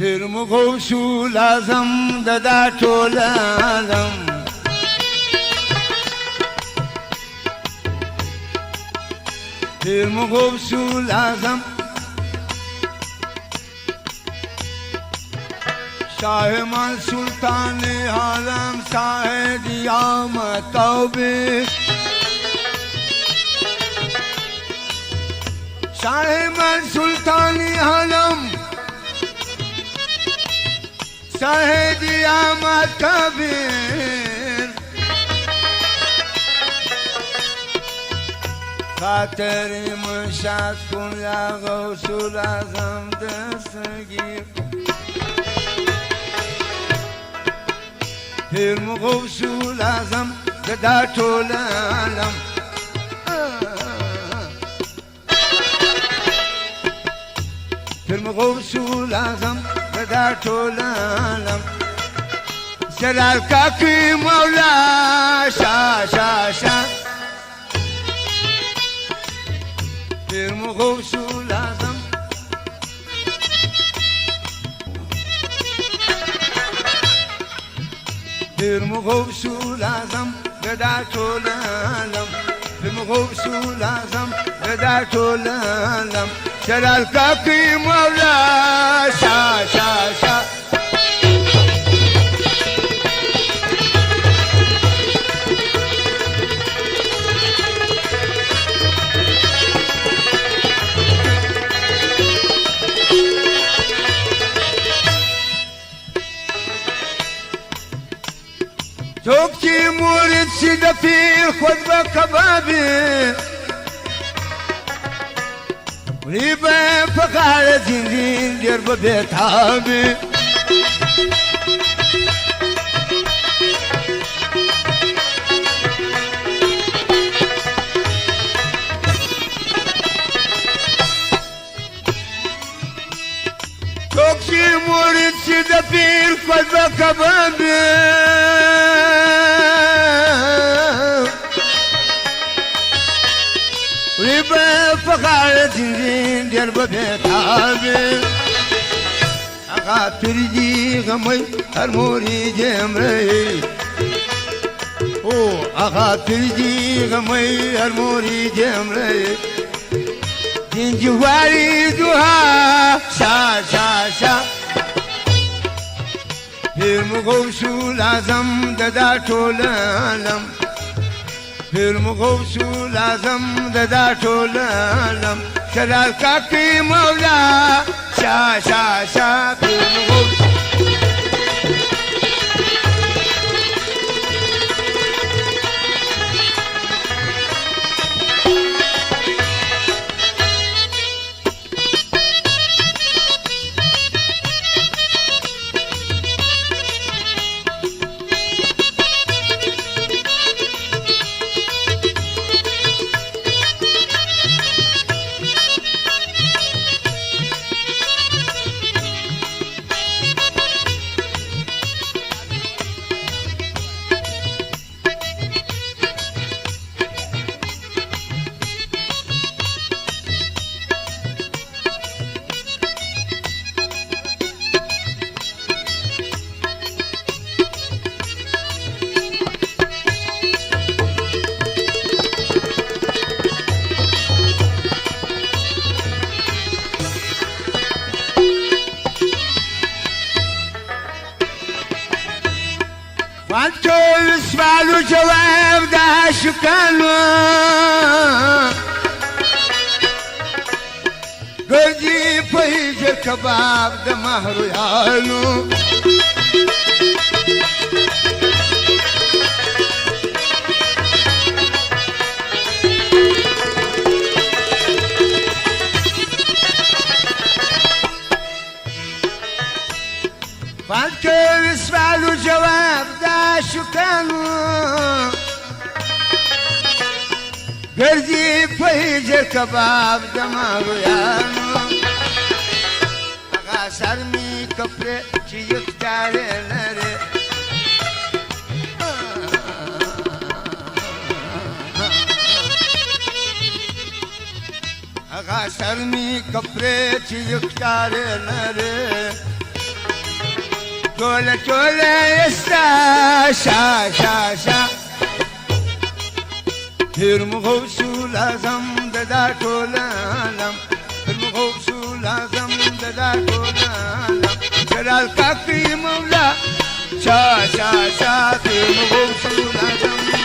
پیر مغوث الاعظم دا ټول عالم پیر مغوث الاعظم شاہ من سلطان عالم شاہ دیام توبه شاہ من سلطان عالم شاہ دیام توبه خاطر مشاد کن یا غوث الاعظم دستگیر پیر مغوث الاعظم دا ټول عالم پیر مغوث الاعظم دا ټول عالم جلال کاکی مولا شاه شاه شاه پیر مغوث الاعظم پیر مغوث الاعظم دا ټول عالم پیر مغوث الاعظم دا ټول عالم جلال کاکی مولا شاه شاه شاه څوک چې مرید شي د پیر خود به کبابي وړي به په غاړه ځینځین ډېر به بېتابي څوک چې مرید شي د پیر خود به کبابي فقال زين ديال ببيتابي أغافر جي غمي هرموري جمري أغافر جي غمي هرموري جمري دين جواري دوها شا شا شا پیر مغوث الاعظم دا ټول عالم پیر مغوث الاعظم دا ټول عالم جلال کاکی مولا شاه شاه شاه پیر مغوث وانتو سوالو جواب دا شکانو گردی پیجر کباب دا مهرویانو وانتو سوالو جواب دا شکانو گردی پیجر کباب دا مهرویانو اغا سرمی کپره چی یکتاره لره اغا سرمی کپره چی یکتاره لره تولا تولا يستا شا شا شا هرمغوسو لازم ددا تولا لم هرمغوسو لازم ددا تولا لم جلال كاكي مولا شا شا شا هرمغوسو لازم